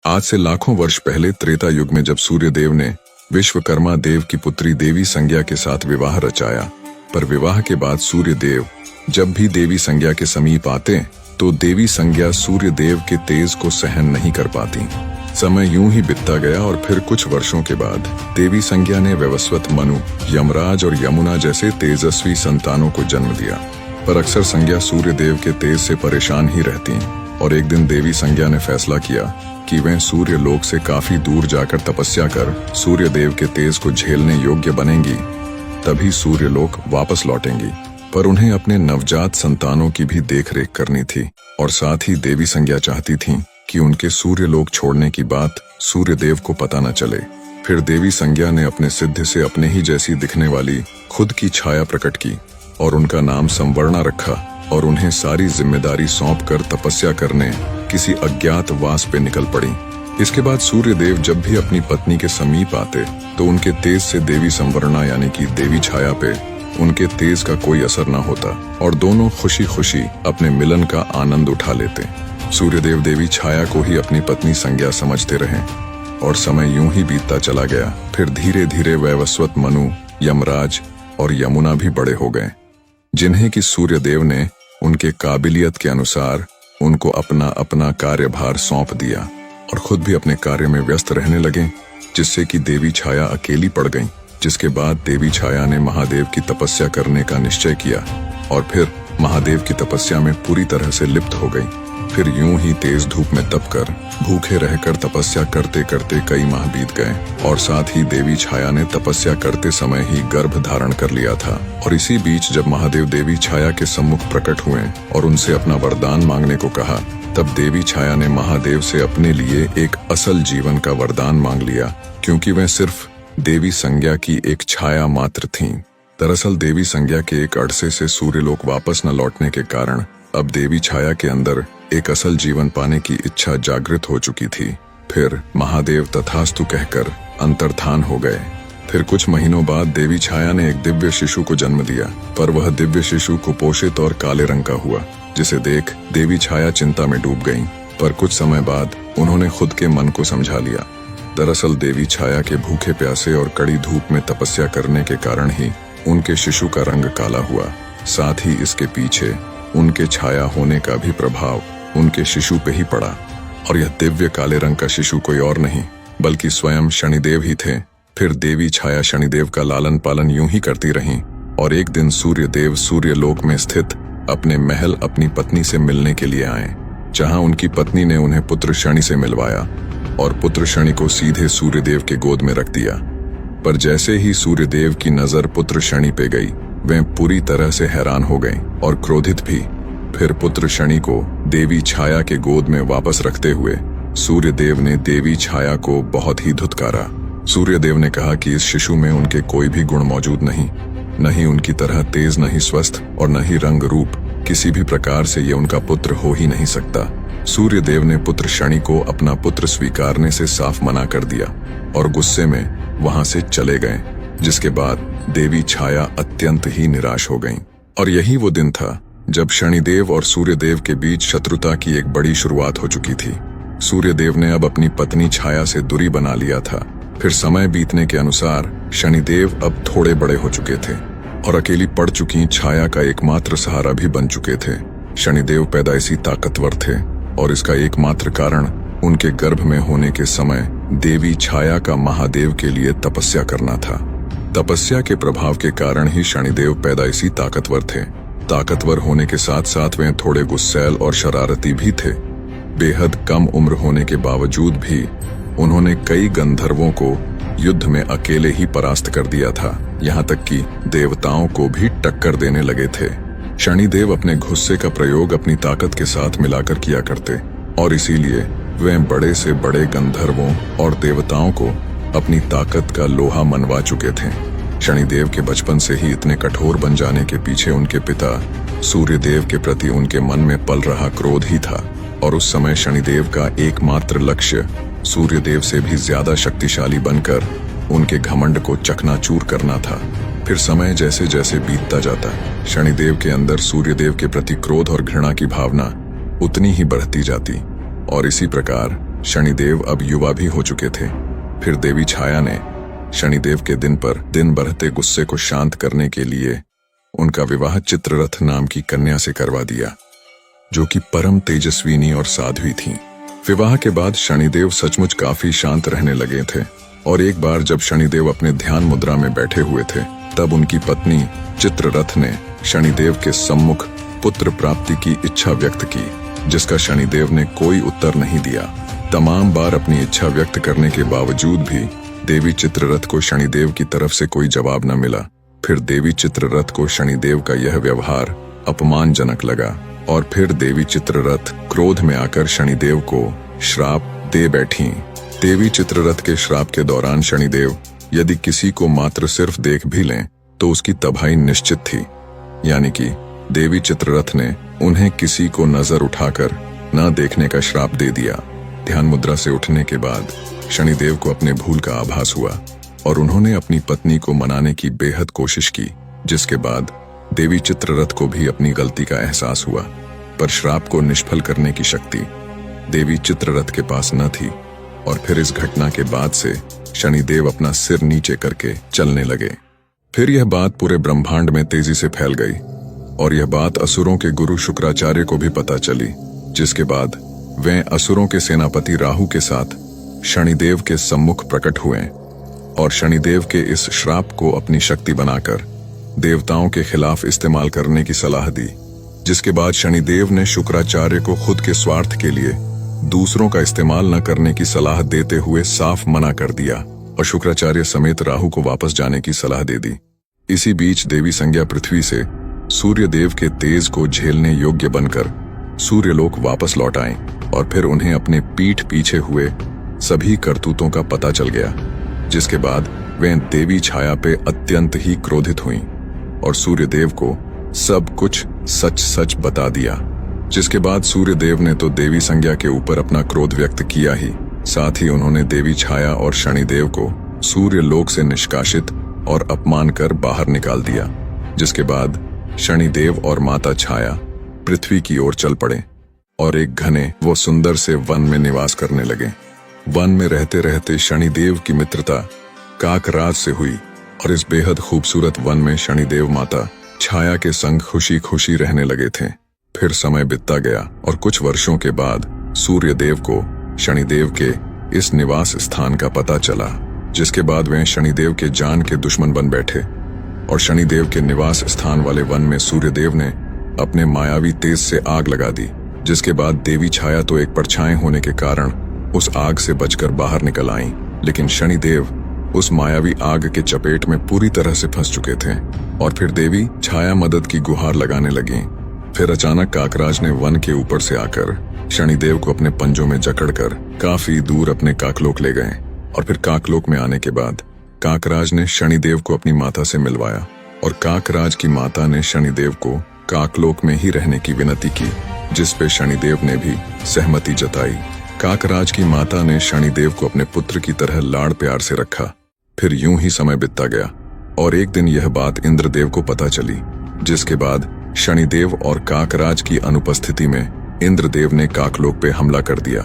आज से लाखों वर्ष पहले त्रेता युग में जब सूर्य देव ने विश्वकर्मा देव की पुत्री देवी संज्ञा के साथ विवाह रचाया, पर विवाह के बाद सूर्य देव जब भी देवी संज्ञा के समीप आते तो देवी संज्ञा सूर्य देव के तेज को सहन नहीं कर पाती। समय यूं ही बीतता गया और फिर कुछ वर्षों के बाद देवी संज्ञा ने वैवस्वत मनु, यमराज और यमुना जैसे तेजस्वी संतानों को जन्म दिया। पर अक्सर संज्ञा सूर्य देव के तेज से परेशान ही रहती और एक दिन देवी संज्ञा ने फैसला किया कि वह सूर्य लोक से काफी दूर जाकर तपस्या कर सूर्य देव के तेज को झेलने योग्य बनेंगी, तभी सूर्य लोक वापस लौटेंगी। पर उन्हें अपने नवजात संतानों की भी देखरेख करनी थी और साथ ही देवी संज्ञा चाहती थी कि उनके सूर्य लोक छोड़ने की बात सूर्य देव को पता न चले। फिर देवी संज्ञा ने अपने सिद्ध से अपने ही जैसी दिखने वाली खुद की छाया प्रकट की और उनका नाम संवर्णा रखा और उन्हें सारी जिम्मेदारी सौंपकर तपस्या करने किसी अज्ञात वास पे निकल पड़ी। इसके बाद सूर्य देव जब भी अपनी पत्नी के समीप आते तो उनके तेज से देवी संवर्णा यानी कि देवी छाया पे उनके तेज का कोई असर न होता और दोनों खुशी खुशी अपने मिलन का आनंद उठा लेते। सूर्यदेव देवी छाया को ही अपनी पत्नी संज्ञा समझते रहे और समय यूं ही बीतता चला गया। फिर धीरे धीरे वैवस्वत मनु, यमराज और यमुना भी बड़े हो गए, जिन्हें कि सूर्यदेव ने उनके काबिलियत के अनुसार उनको अपना अपना कार्यभार सौंप दिया और खुद भी अपने कार्य में व्यस्त रहने लगे, जिससे कि देवी छाया अकेली पड़ गई। जिसके बाद देवी छाया ने महादेव की तपस्या करने का निश्चय किया और फिर महादेव की तपस्या में पूरी तरह से लिप्त हो गई। फिर यूं ही तेज धूप में तपकर भूखे रहकर तपस्या करते करते कई माह बीत गए और साथ ही देवी छाया ने तपस्या करते समय ही गर्भ धारण कर लिया था। और इसी बीच जब महादेव देवी छाया के सम्मुख प्रकट हुए और उनसे अपना वरदान मांगने को कहा, तब देवी छाया ने महादेव से अपने लिए एक असल जीवन का वरदान मांग लिया, क्योंकि वह सिर्फ देवी संज्ञा की एक छाया मात्र थीं। दरअसल देवी संज्ञा के एक अरसे से सूर्यलोक वापस न लौटने के कारण अब देवी छाया के अंदर एक असल जीवन पाने की इच्छा जागृत हो चुकी थी। फिर महादेव तथास्तु कहकर अंतर्धान हो गए। फिर कुछ महीनों बाद देवी छाया ने एक दिव्य शिशु को जन्म दिया, पर वह दिव्य शिशु कुपोषित और काले रंग का हुआ, जिसे देख देवी छाया चिंता में डूब गईं। पर कुछ समय बाद उन्होंने खुद के मन को समझा लिया। दरअसल देवी छाया के भूखे प्यासे और कड़ी धूप में तपस्या करने के कारण ही उनके शिशु का रंग काला हुआ। साथ ही इसके पीछे उनके छाया होने का भी प्रभाव उनके शिशु पे ही पड़ा और यह दिव्य काले रंग का शिशु कोई और नहीं बल्कि स्वयं शनिदेव ही थे। फिर देवी छाया शनिदेव का लालन पालन यूं ही करती रहीं और एक दिन सूर्यदेव सूर्यलोक में स्थित अपने महल अपनी पत्नी से मिलने के लिए आए, जहां उनकी पत्नी ने उन्हें पुत्र शनि से मिलवाया और पुत्र शनि को सीधे सूर्यदेव के गोद में रख दिया। पर जैसे ही सूर्यदेव की नजर पुत्र शनि पे गई, वे पूरी तरह से हैरान हो गए और क्रोधित भी। फिर पुत्र शनि को देवी छाया के गोद में वापस रखते हुए सूर्यदेव ने देवी छाया को बहुत ही धुतकारा। सूर्यदेव ने कहा कि इस शिशु में उनके कोई भी गुण मौजूद नहीं, न ही उनकी तरह तेज, न ही स्वस्थ और न ही रंग रूप, किसी भी प्रकार से ये उनका पुत्र हो ही नहीं सकता। सूर्यदेव ने पुत्र शनि को अपना पुत्र स्वीकारने से साफ मना कर दिया और गुस्से में वहां से चले गए, जिसके बाद देवी छाया अत्यंत ही निराश हो गईं। और यही वो दिन था जब शनिदेव और सूर्यदेव के बीच शत्रुता की एक बड़ी शुरुआत हो चुकी थी। सूर्यदेव ने अब अपनी पत्नी छाया से दूरी बना लिया था। फिर समय बीतने के अनुसार शनिदेव अब थोड़े बड़े हो चुके थे और अकेली पड़ चुकी छाया का एकमात्र सहारा भी बन चुके थे। शनिदेव पैदाइशी ताकतवर थे और इसका एकमात्र कारण उनके गर्भ में होने के समय देवी छाया का महादेव के लिए तपस्या करना था। तपस्या के प्रभाव के कारण ही शनिदेव पैदाइशी ताकतवर थे। ताकतवर होने के साथ साथ वे थोड़े गुस्सैल और शरारती भी थे। बेहद कम उम्र होने के बावजूद भी उन्होंने कई गंधर्वों को युद्ध में अकेले ही परास्त कर दिया था, यहाँ तक कि देवताओं को भी टक्कर देने लगे थे। शनिदेव अपने गुस्से का प्रयोग अपनी ताकत के साथ मिलाकर किया करते और इसीलिए वे बड़े से बड़े गंधर्वों और देवताओं को अपनी ताकत का लोहा मनवा चुके थे। शनिदेव के बचपन से ही इतने कठोर बन जाने के पीछे उनके पिता सूर्यदेव के प्रति उनके मन में पल रहा क्रोध ही था और उस समय शनिदेव का एकमात्र लक्ष्य सूर्यदेव से भी ज्यादा शक्तिशाली बनकर उनके घमंड को चकनाचूर करना था। फिर समय जैसे जैसे बीतता जाता, शनिदेव के अंदर सूर्यदेव के प्रति क्रोध और घृणा की भावना उतनी ही बढ़ती जाती और इसी प्रकार शनिदेव अब युवा भी हो चुके थे। फिर देवी छाया ने शनिदेव के दिन पर दिन बढ़ते गुस्से को शांत करने के लिए उनका विवाह चित्ररथ नाम की कन्या से करवा दिया, जो कि परम तेजस्विनी और साध्वी थीं। विवाह के बाद शनिदेव सचमुच काफी शांत रहने लगे थे और एक बार जब शनिदेव अपने ध्यान मुद्रा में बैठे हुए थे, तब उनकी पत्नी चित्ररथ ने शनिदेव के सम्मुख पुत्र प्राप्ति की इच्छा व्यक्त की, जिसका शनिदेव ने कोई उत्तर नहीं दिया। तमाम बार अपनी इच्छा व्यक्त करने के बावजूद भी देवी चित्ररथ को शनिदेव की तरफ से कोई जवाब न मिला। फिर देवी चित्ररथ को शनिदेव का यह व्यवहार अपमानजनक लगा और फिर देवी चित्ररथ क्रोध में आकर शनिदेव को श्राप दे बैठी। देवी चित्ररथ के श्राप के दौरान शनिदेव यदि किसी को मात्र सिर्फ देख भी लें तो उसकी तबाही निश्चित थी, यानी कि देवी चित्ररथ ने उन्हें किसी को नजर उठाकर न देखने का श्राप दे दिया। ध्यान मुद्रा से उठने के बाद शनिदेव को अपने भूल का आभास हुआ और उन्होंने अपनी पत्नी को मनाने की बेहद कोशिश की, जिसके बाद देवी चित्ररथ को भी अपनी गलती का एहसास हुआ। पर श्राप को निष्फल करने की शक्ति देवी चित्ररथ के पास न थी और फिर इस घटना के बाद से शनिदेव अपना सिर नीचे करके चलने लगे। फिर यह बात पूरे ब्रह्मांड में तेजी से फैल गई और यह बात असुरों के गुरु शुक्राचार्य को भी पता चली, जिसके बाद वे असुरों के सेनापति राहु के साथ शनिदेव के सम्मुख प्रकट हुए और शनिदेव के इस श्राप को अपनी शक्ति बनाकर देवताओं के खिलाफ इस्तेमाल करने की सलाह दी, जिसके बाद शनिदेव ने शुक्राचार्य को खुद के स्वार्थ के लिए दूसरों का इस्तेमाल न करने की सलाह देते हुए साफ मना कर दिया और शुक्राचार्य समेत राहु को वापस जाने की सलाह दे दी। इसी बीच देवी संज्ञा पृथ्वी से सूर्य देव के तेज को झेलने योग्य बनकर सूर्यलोक वापस लौट आए और फिर उन्हें अपने पीठ पीछे हुए सभी करतूतों का पता चल गया, जिसके बाद वे देवी छाया पे अत्यंत ही क्रोधित हुईं और सूर्यदेव को सब कुछ सच सच बता दिया। जिसके बाद सूर्यदेव ने तो देवी संज्ञा के ऊपर अपना क्रोध व्यक्त किया ही, साथ ही उन्होंने देवी छाया और शनिदेव को सूर्यलोक से निष्कासित और अपमान कर बाहर निकाल दिया। जिसके बाद शनिदेव और माता छाया पृथ्वी की ओर चल पड़े और एक घने व सुंदर से वन में निवास करने लगे। वन में रहते रहते शनिदेव की मित्रता काकराज से हुई और इस बेहद खूबसूरत वन में शनिदेव माता छाया के संग खुशी खुशी रहने लगे थे। फिर समय बीतता गया और कुछ वर्षों के बाद सूर्यदेव को शनिदेव के इस निवास स्थान का पता चला, जिसके बाद वे शनिदेव के जान के दुश्मन बन बैठे और शनिदेव के निवास स्थान वाले वन में सूर्यदेव ने अपने मायावी तेज से आग लगा दी। जिसके बाद देवी छाया तो एक परछाई होने के कारण उस आग से बचकर बाहर निकल आईं, लेकिन शनिदेव उस मायावी आग के चपेट में पूरी तरह से फंस चुके थे और फिर देवी छाया मदद की गुहार लगाने लगी। फिर अचानक काकराज ने वन के ऊपर से आकर शनिदेव को अपने पंजों में जकड़कर काफी दूर अपने काकलोक ले गए और फिर काकलोक में आने के बाद काकराज ने शनिदेव को अपनी माता से मिलवाया और काकराज की माता ने शनिदेव को काकलोक में ही रहने की विनती की, जिस पे शनिदेव ने भी सहमति जताई। काकराज की माता ने शनिदेव को अपने पुत्र की तरह लाड़ प्यार से रखा। फिर यूं ही समय बीतता गया और एक दिन यह बात इंद्रदेव को पता चली, जिसके बाद शनिदेव और काकराज की अनुपस्थिति में इंद्रदेव ने काकलोक पे हमला कर दिया,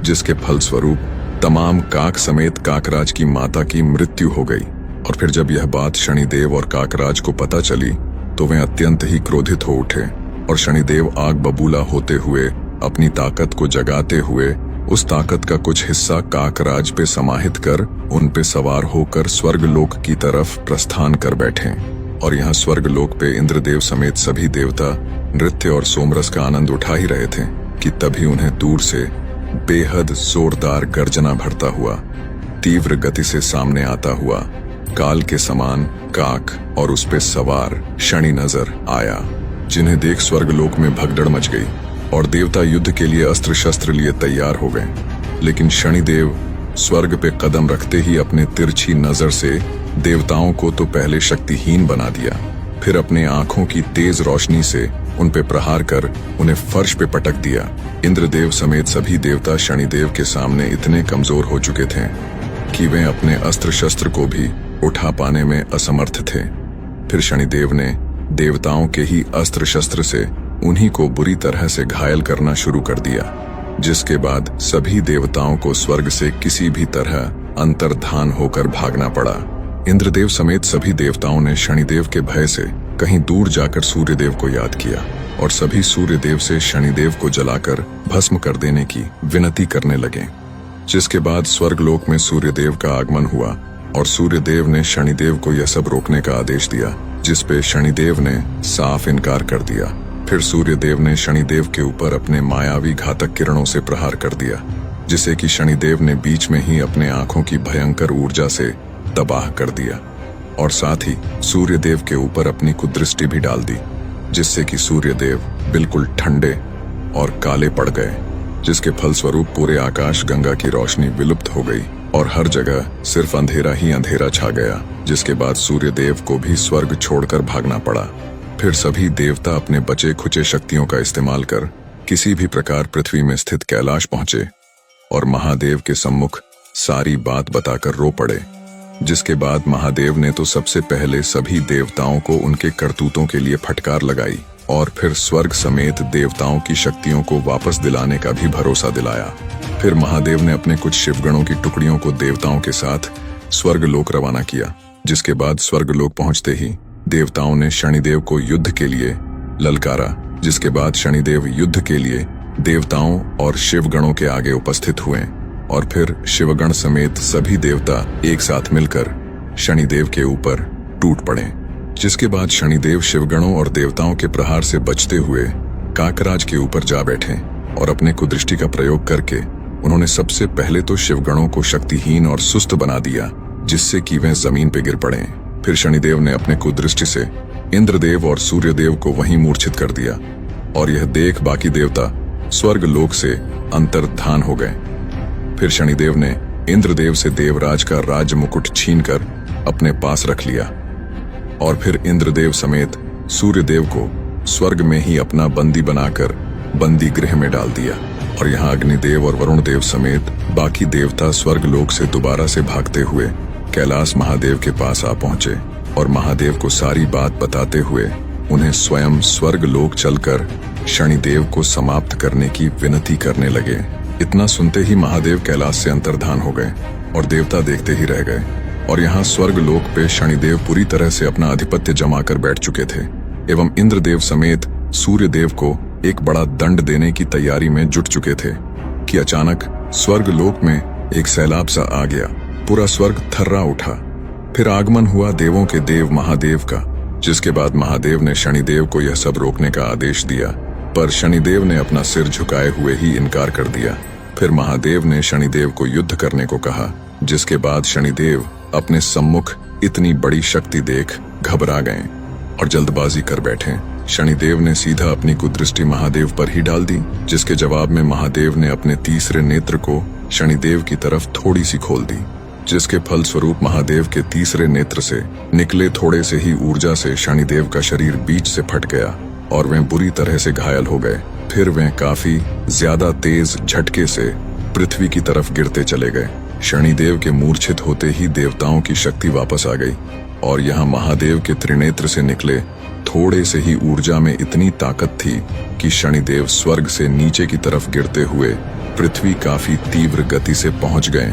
जिसके फलस्वरूप तमाम काक समेत काकराज की माता की मृत्यु हो गई। और फिर जब यह बात शनिदेव और काकराज को पता चली तो वे अत्यंत ही क्रोधित हो उठे और शनिदेव आग बबूला होते हुए अपनी ताकत को जगाते हुए उस ताकत का कुछ हिस्सा काकराज पे समाहित कर उन पे सवार होकर स्वर्गलोक की तरफ प्रस्थान कर बैठे। और यहाँ स्वर्गलोक पे इंद्रदेव समेत सभी देवता नृत्य और सोमरस का आनंद उठा ही रहे थे कि तभी उन्हें दूर से बेहद जोरदार गर्जना भरता हुआ तीव्र गति से सामने आता हुआ काल के समान काक और उस पे सवार शनि नजर आया, जिन्हें देख स्वर्गलोक में भगदड़ मच गई और देवता युद्ध के लिए अस्त्र शस्त्र लिए तैयार हो गए। लेकिन शनिदेव स्वर्ग पे कदम रखते ही अपने तिरछी नजर से देवताओं को तो पहले शक्तिहीन बना दिया, फिर अपने आंखों की तेज रोशनी से उन पे प्रहार कर उन्हें फर्श पे पटक दिया। इंद्रदेव समेत सभी देवता शनिदेव के सामने इतने कमजोर हो चुके थे कि वे अपने अस्त्र शस्त्र को भी उठा पाने में असमर्थ थे। फिर शनिदेव ने देवताओं के ही अस्त्र शस्त्र से उन्हीं को बुरी तरह से घायल करना शुरू कर दिया। जिसके बाद सभी देवताओं को स्वर्ग से किसी भी तरह अंतर्धान होकर भागना पड़ा। इंद्रदेव समेत सभी देवताओं ने शनिदेव के भय से कहीं दूर जाकर सूर्यदेव को याद किया और सभी सूर्यदेव से शनिदेव को जलाकर भस्म कर देने की विनती करने लगे। जिसके बाद स्वर्गलोक में सूर्यदेव का आगमन हुआ और सूर्यदेव ने शनिदेव को यह सब रोकने का आदेश दिया, जिसपे शनिदेव ने साफ इनकार कर दिया। फिर सूर्यदेव ने शनिदेव के ऊपर अपने मायावी घातक किरणों से प्रहार कर दिया, जिसे कि शनिदेव ने बीच में ही अपने आंखों की भयंकर ऊर्जा से तबाह कर दिया और साथ ही सूर्यदेव के ऊपर अपनी कुदृष्टि भी डाल दी, जिससे कि सूर्यदेव बिल्कुल ठंडे और काले पड़ गए, जिसके फलस्वरूप पूरे आकाश गंगा की रोशनी विलुप्त हो गई और हर जगह सिर्फ अंधेरा ही अंधेरा छा गया। जिसके बाद सूर्यदेव को भी स्वर्ग छोड़कर भागना पड़ा। फिर सभी देवता अपने बचे खुचे शक्तियों का इस्तेमाल कर किसी भी प्रकार पृथ्वी में स्थित कैलाश पहुंचे और महादेव के सम्मुख सारी बात बताकर रो पड़े। जिसके बाद महादेव ने तो सबसे पहले सभी देवताओं को उनके करतूतों के लिए फटकार लगाई और फिर स्वर्ग समेत देवताओं की शक्तियों को वापस दिलाने का भी भरोसा दिलाया। फिर महादेव ने अपने कुछ शिवगणों की टुकड़ियों को देवताओं के साथ स्वर्गलोक रवाना किया। जिसके बाद स्वर्गलोक पहुंचते ही देवताओं ने शनिदेव को युद्ध के लिए ललकारा। जिसके बाद शनिदेव युद्ध के लिए देवताओं और शिवगणों के आगे उपस्थित हुए और फिर शिवगण समेत सभी देवता एक साथ मिलकर शनिदेव के ऊपर टूट पड़े। जिसके बाद शनिदेव शिवगणों और देवताओं के प्रहार से बचते हुए काकराज के ऊपर जा बैठे और अपने कुदृष्टि का प्रयोग करके उन्होंने सबसे पहले तो शिवगणों को शक्तिहीन और सुस्त बना दिया, जिससे कि वे जमीन पर गिर पड़े। फिर शनिदेव ने अपने कुदृष्टि से इंद्रदेव और सूर्यदेव को वहीं मूर्छित कर दिया और यह देख बाकी देवता स्वर्ग लोक से अंतर्धान हो गए। फिर शनिदेव ने इंद्रदेव से देवराज का राज मुकुट छीनकर अपने पास रख लिया और फिर इंद्रदेव समेत सूर्यदेव को स्वर्ग में ही अपना बंदी बनाकर बंदी गृह में डाल दिया और यहाँ अग्निदेव और वरुण देव समेत बाकी देवता स्वर्ग लोक से दोबारा से भागते हुए कैलाश महादेव के पास आ पहुंचे और महादेव को सारी बात बताते हुए उन्हें स्वयं स्वर्ग लोक चलकर शनिदेव को समाप्त करने की विनती करने लगे। इतना सुनते ही महादेव कैलाश से अंतर्धान हो गए और देवता देखते ही रह गए और यहाँ स्वर्ग लोक पे शनिदेव पूरी तरह से अपना आधिपत्य जमाकर बैठ चुके थे एवं इंद्रदेव समेत सूर्यदेव को एक बड़ा दंड देने की तैयारी में जुट चुके थे कि अचानक स्वर्ग लोक में एक सैलाब सा आ गया। पूरा स्वर्ग थर्रा उठा। फिर आगमन हुआ देवों के देव महादेव का, जिसके बाद महादेव ने शनिदेव को यह सब रोकने का आदेश दिया, पर शनिदेव ने अपना सिर झुकाए हुए ही इनकार कर दिया। फिर महादेव ने शनिदेव को युद्ध करने को कहा, जिसके बाद शनिदेव अपने सम्मुख इतनी बड़ी शक्ति देख घबरा गए और जल्दबाजी कर बैठे। शनिदेव ने सीधा अपनी कुदृष्टि महादेव पर ही डाल दी, जिसके जवाब में महादेव ने अपने तीसरे नेत्र को शनिदेव की तरफ थोड़ी सी खोल दी, जिसके फलस्वरूप महादेव के तीसरे नेत्र से निकले थोड़े से ही ऊर्जा से शनिदेव का शरीर बीच से फट गया और वे बुरी तरह से घायल हो गए। फिर वे काफी ज्यादा तेज झटके से पृथ्वी की तरफ गिरते चले गए। शनिदेव के मूर्छित होते ही देवताओं की शक्ति वापस आ गई और यहाँ महादेव के त्रिनेत्र से निकले थोड़े से ही ऊर्जा में इतनी ताकत थी कि शनिदेव स्वर्ग से नीचे की तरफ गिरते हुए पृथ्वी काफी तीव्र गति से पहुंच गए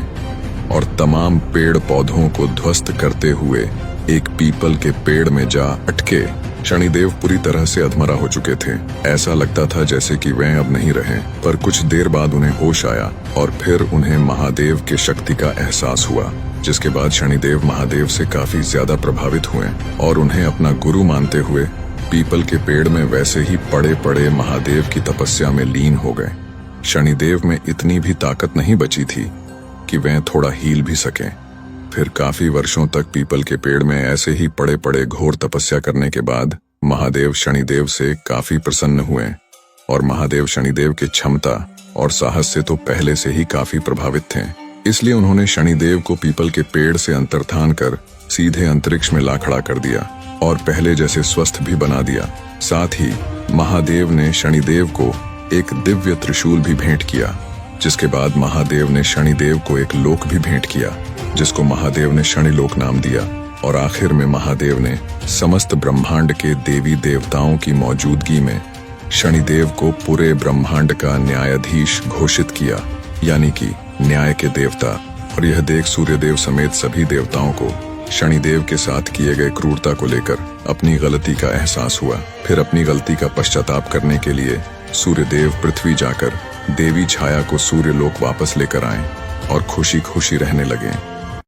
और तमाम पेड़ पौधों को ध्वस्त करते हुए एक पीपल के पेड़ में जा अटके। शनिदेव पूरी तरह से अधमरा हो चुके थे। ऐसा लगता था जैसे कि वे अब नहीं रहे, पर कुछ देर बाद उन्हें होश आया और फिर उन्हें महादेव के शक्ति का एहसास हुआ, जिसके बाद शनिदेव महादेव से काफी ज्यादा प्रभावित हुए और उन्हें अपना गुरु मानते हुए पीपल के पेड़ में वैसे ही पड़े पड़े महादेव की तपस्या में लीन हो गए। शनिदेव में इतनी भी ताकत नहीं बची थी कि वे थोड़ा हील भी सकें। फिर काफी वर्षों तक पीपल के पेड़ में ऐसे ही पड़े पड़े घोर तपस्या करने के बाद महादेव शनिदेव से काफी प्रसन्न हुए और महादेव शनिदेव की क्षमता और साहस से तो पहले से ही काफी प्रभावित थे। इसलिए उन्होंने शनिदेव को पीपल के पेड़ से अंतर्धान कर सीधे अंतरिक्ष में ला खड़ा कर दिया और पहले जैसे स्वस्थ भी बना दिया। साथ ही महादेव ने शनिदेव को एक दिव्य त्रिशूल भी भेंट किया, जिसके बाद महादेव ने शनिदेव को एक लोक भी भेंट किया, जिसको महादेव ने शनिलोक नाम दिया और आखिर में महादेव ने समस्त ब्रह्मांड के देवी देवताओं की मौजूदगी में शनिदेव को पूरे ब्रह्मांड का न्यायाधीश घोषित किया, यानी कि न्याय के देवता। और यह देख सूर्यदेव समेत सभी देवताओं को शनिदेव के साथ किए गए क्रूरता को लेकर अपनी गलती का एहसास हुआ। फिर अपनी गलती का पश्चाताप करने के लिए सूर्यदेव पृथ्वी जाकर देवी छाया को सूर्यलोक वापस लेकर आए और खुशी खुशी रहने लगे।